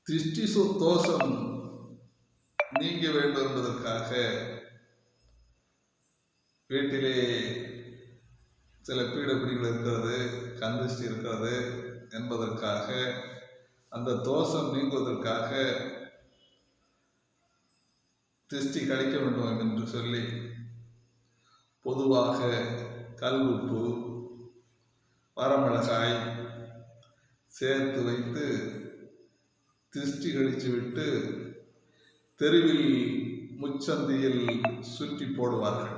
திருஷ்டி தோஷம் நீங்க வேண்டும் என்பதற்காக வீட்டிலே சில பீடப்பிடிகள் இருக்கிறது, கந்திஷ்டி இருக்கிறது என்பதற்காக, அந்த தோஷம் நீங்குவதற்காக திருஷ்டி கழிக்க வேண்டும் என்று சொல்லி பொதுவாக கல்லுப்பு, வரமிளகாய் சேர்த்து வைத்து திருஷ்டி கழித்துவிட்டு தெருவில் முச்சந்தியில் சுற்றி போடுவார்கள்.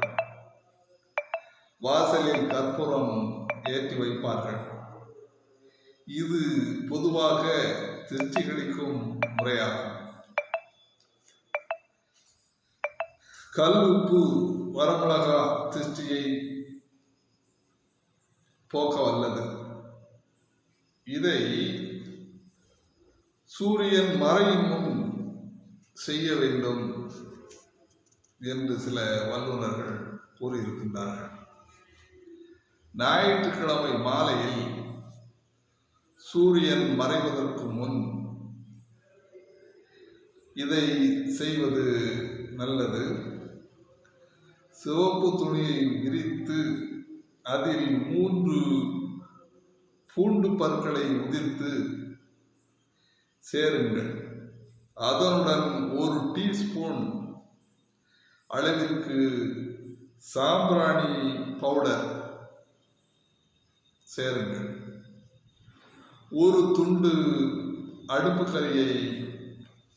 வாசலில் கற்பூரம் ஏற்றி வைப்பார்கள். இது பொதுவாக திருஷ்டி கழிக்கும் முறையாகும். கல் உப்பு, வரமிளகா திருஷ்டியை போக்க வல்லது. இதை சூரியன் மறையும் முன் செய்ய வேண்டும் என்று சில வல்லுநர்கள் கூறியிருக்கின்றார்கள். ஞாயிற்றுக்கிழமை மாலையில் சூரியன் மறைவதற்கு முன் இதை செய்வது நல்லது. சிவப்பு துணியை விரித்து அதில் 3 பூண்டு பற்களை உதிர்த்து சேருங்கள். அதனுடன் 1 டீஸ்பூன் அளவிற்கு சாம்பிராணி பவுடர் சேருங்கள். 1 துண்டு அடுப்பு கரியை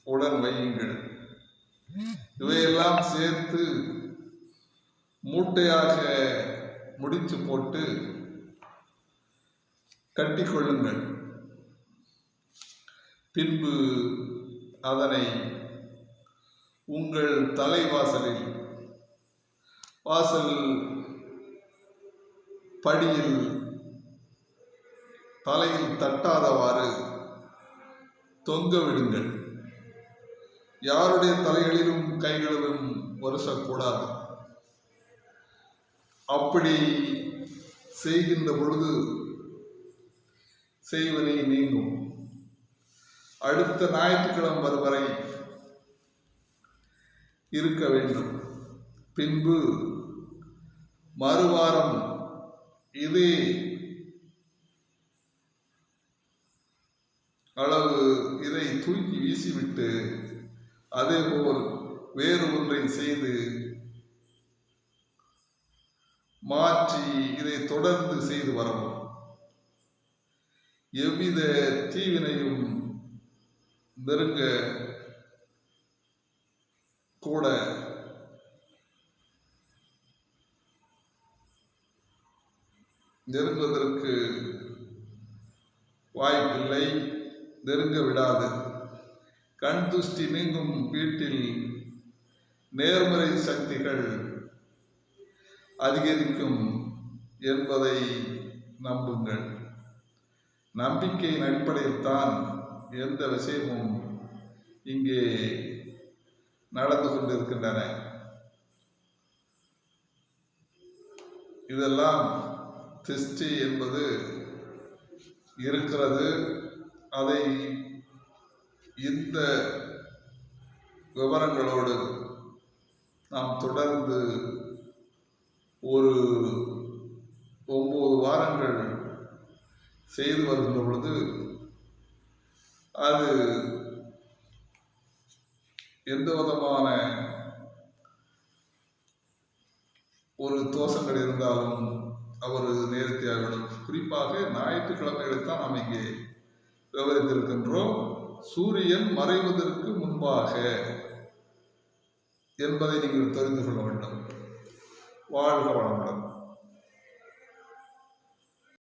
உடன் வையுங்கள். இவையெல்லாம் சேர்த்து மூட்டையாக முடிச்சு போட்டு கட்டிக்கொள்ளுங்கள். பின்பு அதனை உங்கள் தலைவாசலில், வாசல் படியில் தலையில் தட்டாதவாறு தொங்க விடுங்கள். யாருடைய தலைகளிலும் கைகளிலும் வருசக்கூடாது. அப்படி செய்கின்ற பொழுது செய்வனை நீங்கும். அடுத்த ஞாயிற்றுக்கிழமை வரும் வரை இருக்க வேண்டும். பின்பு மறுவாரம் இதே அளவு இதை தூக்கி வீசிவிட்டு அதேபோல் வேறு ஒன்றை செய்து மாற்றி இதை தொடர்ந்து செய்து வரவும். எவ்வித தீவினையும் நெருங்க கூட நெருங்குவதற்கு வாய்ப்பில்லை, நெருங்க விடாது. கண் துஷ்டி நீங்கும் வீட்டில் நேர்மறை சக்திகள் அதிகரிக்கும் என்பதை நம்புங்கள். நம்பிக்கையின் அடிப்படையில் தான் எந்த விஷயமும் இங்கே நடந்து கொண்டிருக்கின்றன. இதெல்லாம் திருஷ்டி என்பது இருக்கிறது. அதை இந்த விவரங்களோடு நாம் தொடர்ந்து ஒரு 9 வாரங்கள் செய்து வருகின்ற பொழுது அது எந்த விதமான ஒரு தோஷங்கள் இருந்தாலும் அவர் நேர்த்தியாகிவிடும். குறிப்பாக ஞாயிற்றுக்கிழமைகளைத்தான் நாம் இங்கே விவரித்திருக்கின்றோம். சூரியன் மறைவதற்கு முன்பாக என்பதை நீங்கள் தெரிந்து கொள்ள வேண்டும். வாழ்க வளமுடன்.